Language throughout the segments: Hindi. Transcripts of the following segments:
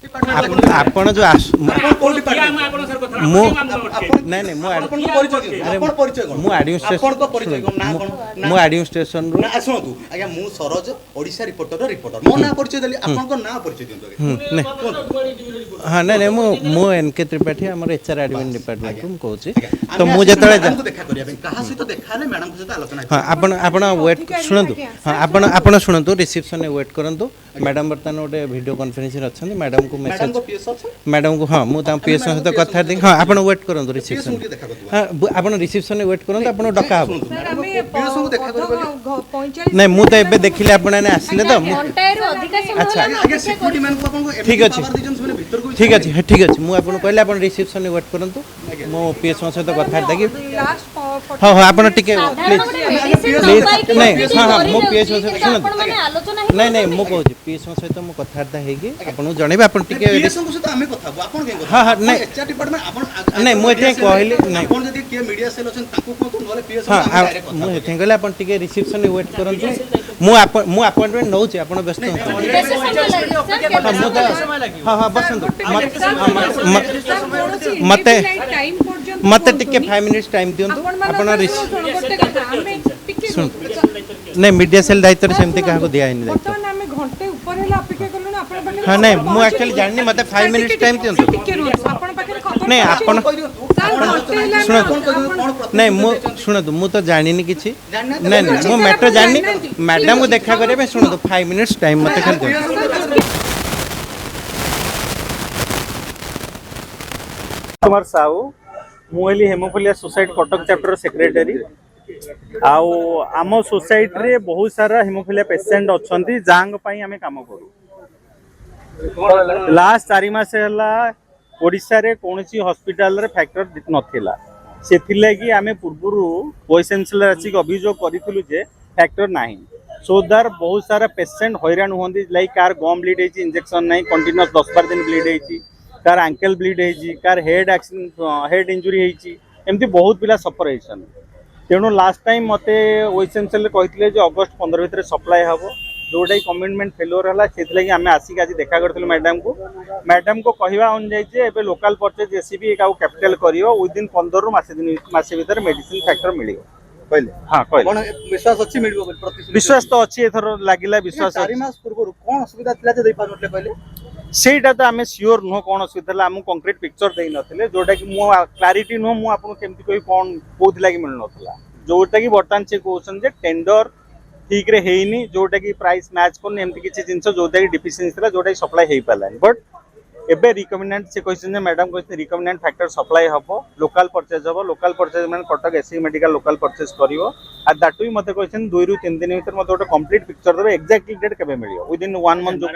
आपण जो एडमिनिस्ट्रेशन शुणु आज्ञा मु सरोज ओडिशा रिपोर्टर रिपोर्टर मो ना परिचय देली आपन ना परिचय दियंतो हाँ नहीं मु एनके त्रिपाठी हमर एचआर एडमिन डिपार्टमेंट को कहूँ तो मु जतले देखा करिया कहा सहित देखा ले मैडम सहित आलोचना हाँ आपण वेट शुणु हाँ आपण शुणु रिसेप्शन में वेट करंतु मैडम बर्तमान गोटे वीडियो कॉन्फ्रेंस रे अछन मैडम को मेसेज मैडम को हाँ मु ता पीएस सहित कथा दे हाँ आपण वेट करंतु रिसेप्शन हाँ आपण रिसेप्शन में वेट करंतु आपण डका हो नहीं मु तो एबे देखिले आपण ने आसिले तो अच्छा ठीक अछि ठीक अछि ठीक अछि मु आपण कहले आपण रिसेप्शन में वेट करंतु मो पीएस सहित कथा दे हाँ हाँ आपण टिके प्लीज नहीं हाँ हाँ मो पीएस सहित सुन नहीं नहीं मु कहू पीएस सहित मो कथा हेगी आपण जणेबे आपण टिके पीएस सहित हमें कथा आपण के हाँ हाँ नहीं एचआर डिपार्टमेंट आपण नहीं मु एते कहली नहीं आपण जदी के मीडिया सेल अछन ताको कोन नले पीएस हाँ मु एते कहले आपण टिके रिसेप्शन में वेट करंतु मु अपॉइंटमेंट नौ छी आपण व्यस्त हाँ हाँ बसंतु मते मते टिके 5 मिनिट्स टाइम दियंतु आपण सुन नहीं मीडिया सेल दायित्व सेमती क्या दिया दायित्व हाँ नहीं मुझे एक्चुअली जाननी मत 5 मिनिट्स टाइम दियंतु नहीं आपण शुणु नहीं मु शुणु मु तो जानी किसी नहीं नहीं मु मैटर जाननी मैडम को देखा करे शुणु 5 मिनिट्स टाइम मत खाली दियंतु कुमार साहू मुझे haemophilia society Cuttack chapter secretary आउ आम सोसाइटी रे बहुत सारा हेमोफिलिया पेसेंट अच्छा जहाँ आम कम करूँ लास्ट 4 मास ओडिशा रे कौन हॉस्पिटल रे फैक्टर नथिला से आम पूर्व वाइस चांसलर आसिक अभियोग करूँ जे फैक्टर नहीं सो दार बहुत सारा पेसेंट हैरान होती लाइक कार गम ब्लीड होती इंजेक्शन नहीं कंटिन्यूस 10-12 दिन ब्लीड होती कार आंकल ब्लीड होती कार हेड इंजुरी होती एमती बहुत पिला सफर होती तेणु लास्ट टाइम मते वाइस चांसलर कहते अगस्ट 15 भितर सप्लाई हम जोटा कमिटमेंट फेल्योर है से आम आसिक आज देखा करूँ मैडम को कहवा अनुजाई लोकाल परचेज एसीबी कैपिटल कर विदिन 15 रु मासे भीतर मेडिसिन फैक्टर मिल कहले हाँ कहले विश्वास अच्छी विश्वास तो अच्छी एथर लगिला विश्वास 4 मास पूर्व कौन असुविधा थिला जे दे पानले कहले सेटा तो आम सियोर नुह कौन असुविधा आम कंक्रीट पिक्चर दे नथिले जोटा कि मो क्लारिटी नुह मु आपन केमती कोई कौन कोथि लागि मिल नथला जोटा कि बर्तमान से कहउछन जे टेंडर ठीक रे हेइनी जोटा कि प्राइस मैच कोन एमती किछि जिंस जोटा कि डिफिशिएंसी थिला जोटा कि सप्लाई हेइ पालानी बट एबे रिकमेंडेंट से कहछन जे मैडम कहछन रिकमेंडेंट फैक्टर सप्लाई हबो लोकल परचेज माने Cuttack SC medical local purchase करिवो आ दैट वी मते कहछन 2 रु 3 दिन भीतर मते गोटे कंप्लीट पिक्चर देबे एक्जेक्टली डेट केबे मिलियो विदिन 1 मंथ जो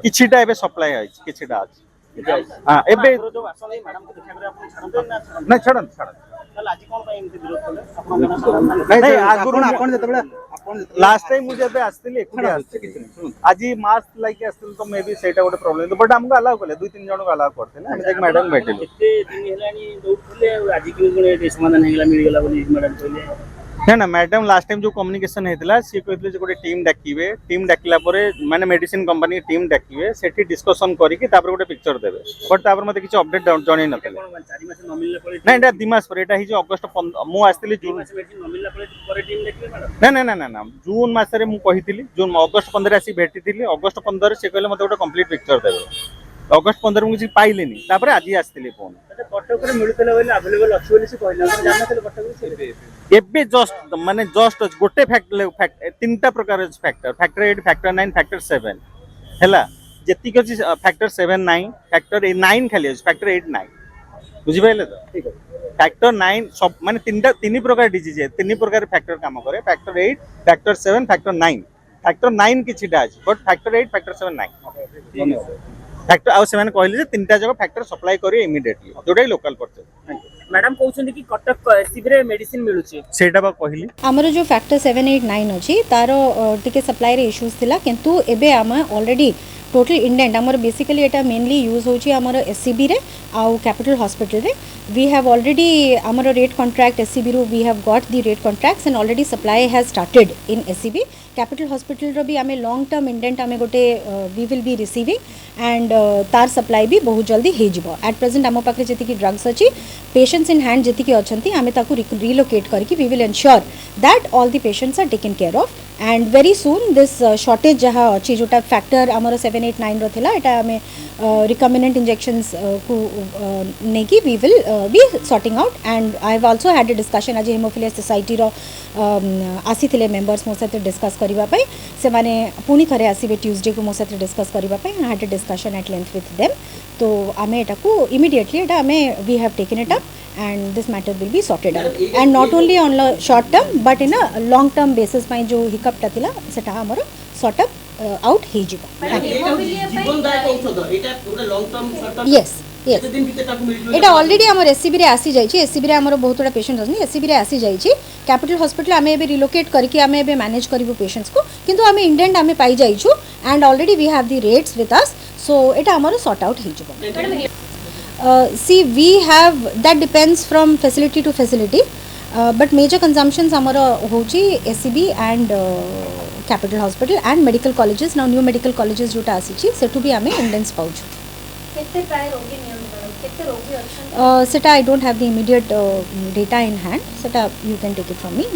किछिटा एबे सप्लाई है किछिटा अछि हां एबे नहीं छड़न नहीं आगुन आपण जतबेला लास्ट टाइम मुझे एबे आस्तिली एकुटिया आज मास्क लाइक आस्तिल तो मे बी सेटा गोटे प्रॉब्लम बट हमको अलाउ करले 2-3 जण को अलाउ करते ना हम मैडम बैठले एते दिन हेलानी दौड़ले आज की गुणे समाधान हेला मिल गेला बोली मैडम कहले ना मैडम लास्ट टाइम जो कम्युनिकेशन होता सी कहते गोटे टीम डाकिबे टीम डाकिला माने मेडिसिन कंपनी टीम डाकिबे सेठी डिस्कशन करिकि तापर गोटे पिक्चर देबे बट तापर मते किछि अपडेट जणै नतले 4 मास न मिलले पड़े नहीं एटा 2 मास पर एटा हिजो अगस्त 15 मु आस्तिली जून मेडिसिन न मिलला पड़े टीम डाकिबे मैडम ना जून मास रे मु कहितली जून अगस्त 15 आसी भेटिथिली अगस्त 15 से कहले मते गोटे कंप्लीट पिक्चर देबे अगस्त 15 मु किछि पाइलेनी तापर आज आस्तिली फोन कटक रे मिलतले बोले अवेलेबल अछि बोली से कहले हम जाननथले कटक रे एबे जस्ट माने जस्ट गोटे फैक्टर 3टा प्रकार फैक्टर फैक्टर 8 फैक्टर 9 फैक्टर 7 हैला जेति कि फैक्टर 7 9 फैक्टर 9 खाली फैक्टर 8 9 बुझि पाइले तो ठीक है फैक्टर 9 सब माने 3 प्रकार डिजीज है 3 प्रकार फैक्टर काम करे फैक्टर 8 फैक्टर 7 फैक्टर 9 किछिटा अछि बट फैक्टर 8 फैक्टर 7 9 फैक्टर आउ से कहले 3टा जगह फैक्टर सप्लाई करियो इमीडिएटली जोडा लोकल परचेज मैडम कहउछन कि कटक एसीबी मेडिसिन मिलुची सेटा बा कहली हमर जो फैक्टर 7 8 9 अछि तारो टिके सप्लाई रे इश्यूज थिला किंतु एबे हम ऑलरेडी टोटल इंडेंट आमर बेसिकली एटा मेनली यूज होची आमर एससीबी रे आउ कैपिटल हॉस्पिटल रे वी हैव ऑलरेडी आमर रेट कॉन्ट्रैक्ट एससीबी रू we have got the rate contracts and already supply has started in SCB capital hospital रो भी आमे लॉन्ग टर्म इंडेंट आमे गोटे we will be receiving and तार सप्लाई भी बहुत जल्दी हे जिवो एट प्रेजेंट आम पाखे जति ड्रग्स अच्छी पेशेंट्स इन हैंड जति अच्छी आमे ताकू रिलोकेट करके we will ensure that all the patients are taken care of and very soon this shortage जहाँ अच्छी जोटा फैक्टर आमर 789 थिला एटा आमे रिकम्बिनेंट इंजेक्शंस को नेकी we will be sorting out and I have also had a discussion आज हेमोफिलिया सोसाइटी रो आसी थिले मेंबर्स मो साथे डिस्कस करबा पई से माने पुनी थरे आसीबे ट्यूसडे को मो साथे डिस्कस करबा पई I had a discussion at length with them तो आमे एटा को इमीडिएटली एटा आमे we have taken it up and this matter will be sorted out and not only on short term but in a long term basis ପାଇଁ जो hiccup टा थिला सेटा हमर sort up out हे जिवो जीवनदायक औषध एटा पूरा long term short term yes yes दिन भीतर ताकू मिल एटा ऑलरेडी हमर एससीबी रे आसी जाई छी एससीबी रे हमर बहुत बड़ा पेशेंट अछि एससीबी रे आसी जाई छी कैपिटल हॉस्पिटल आमे एबे रिलोकेट करके आमे एबे मैनेज करबो पेशेंट्स को किंतु आमे इंडेंट आमे पाई जाई छु and already we have the rates with us so एटा हमर सॉर्ट आउट हे जिवो see we have that depends from facility to facility but major consumptions amara hochi SCB and capital hospital and medical colleges now new medical colleges jota asichi setu bi ame indents pauchu kette pray rogi niyam kette rogi achan seta I don't have the immediate data in hand seta you can take it from me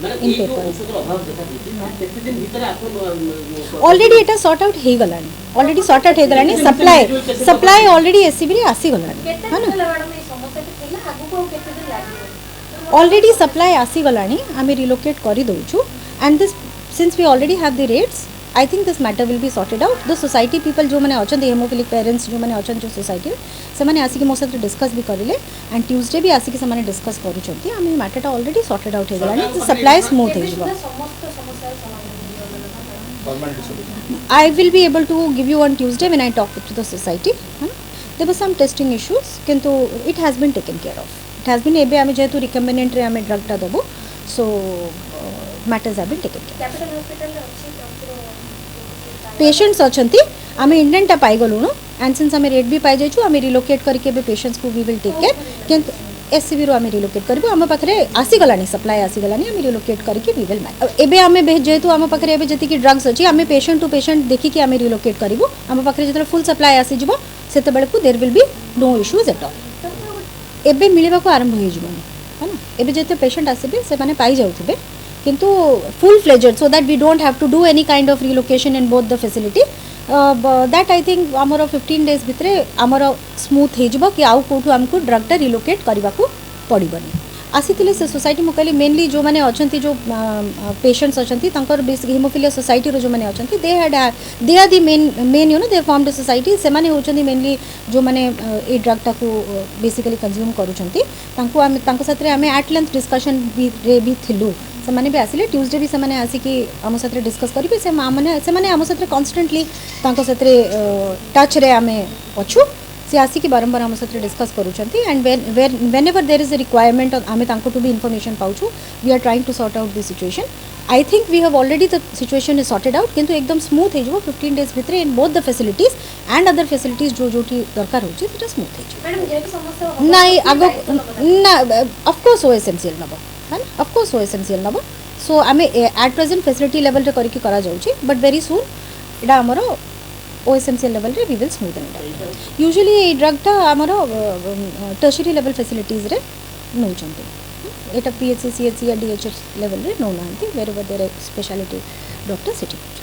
मतलब in ये जो paper औषध रो अभाव देखा देती कितने दिन भीतर आपको ऑलरेडी एटा सॉर्ट आउट हे गलानी ऑलरेडी सॉर्ट आउट हे गलानी सप्लाई ऑलरेडी एससीबी रे आसी गलानी kette है din ना madam ei समस्या के थिला आगु को kette din लागिबो ऑलरेडी सप्लाई आसी गलानी आमे रिलोकेट करी दउछु and this since we already have the rates I think this matter will be sorted out the society people जो मैंने अच्छे हेमोफिलिक पेरेंट्स जो मैंने अच्छे जो सोसाइटी से मैंने आसिक मो साथ डिस्कस भी करेंगे एंड ट्यूसडे भी आसिक से मैंने डिस्कस करूँ आम मैटर ऑलरेडी सॉर्टेड आउट हो गलानी सप्लाई स्मूथ हो समस्त समस्या समाधान I will be able to give you on Tuesday when I talk to the society है ना there was some testing issues किंतु it has been taken care of it has been एबे आमे जेतु रिकमेंडेंट रे आमे ड्रग टा दबो so matters have been taken care capital hospital रे अछि पेशेंट्स अच्छी आम इंडेंटा पाई गलुणु एंड सिंस आम रेट भी पाई जाइछु आम रिलोकेट करके पेशेंट्स को वी विल टेक केयर किंतु एससीबी रो आम रिलोकेट करबो आम पाखरे आसी गलानी सप्लाई आसी गलानी आम रिलोकेट करके वी विल एबे आम जेहेतु आम पाखरे एबे जति कि ड्रग्स अछि आम पेशेंट टू पेशेंट देखि कि आम रिलोकेट करबो आम पाखरे जतले फुल सप्लाई आसी जिवो सेते बेले को there will be no issues at all एबे मिलिबा को आरंभ हो जिवो है ना एबे जते पेशेंट आसीबे से माने पाई जाउथिबे किंतु full fledged so that we don't have to do any kind of relocation in both the facility that I think आमर 15 डेज भितर आमर स्मूथ हो जिवो कि आउ कोठु हमको ड्रग टा रिलोकेट करबा को पड़िबनी आसीथिले से सोसाइटी मुकाली मेनली जो माने अछंती जो पेशेंट्स अछंती तांकर हेमोफिलिया सोसाइटी रो जो माने अछंती they are the main you know they formed society से माने होचंती मेनली जो माने ए ड्रग टा को बेसिकली कंज्यूम करूचंती तांको हम तांको साथ रे हमें एट लेंथ डिस्कशन भी थिलु से माने भी आसिले ट्यूसडे भी से माने आसी कि हम साथ रे डिस्कस करिबे से माने हम साथ रे कांस्टेंटली तांको साथ रे टच रे हमें अछु से आसी कि बारंबार हम साथ डिस्कस करूचंती and whenever there is a requirement आमे तांको टू बी इन्फॉर्मेशन पाउछु we are trying to sort out the situation I think we have already the situation is sorted out किंतु एकदम स्मूथ हो 15 डेज भितर in both the facilities and other facilities जो जोटी दरकार होची सेटा स्मूथ हो मैडम जे समस्या नाही आगो ना ऑफ कोर्स ओएसएमसीएल नबो है ना ऑफ कोर्स ओएसएमसीएल नबो सो आमे एट प्रेजेंट फैसिलिटी लेवल रे करके करा जाउची बट वेरी सून एडा हमरो OSMCL लेवल रे we will smoothen it usually ए ड्रग टा हमरो टर्शियरी लेवल फैसिलिटीज रे नउचंती एटा PHC CHC या DHS लेवल रे नौ नांती wherever there speciality doctor city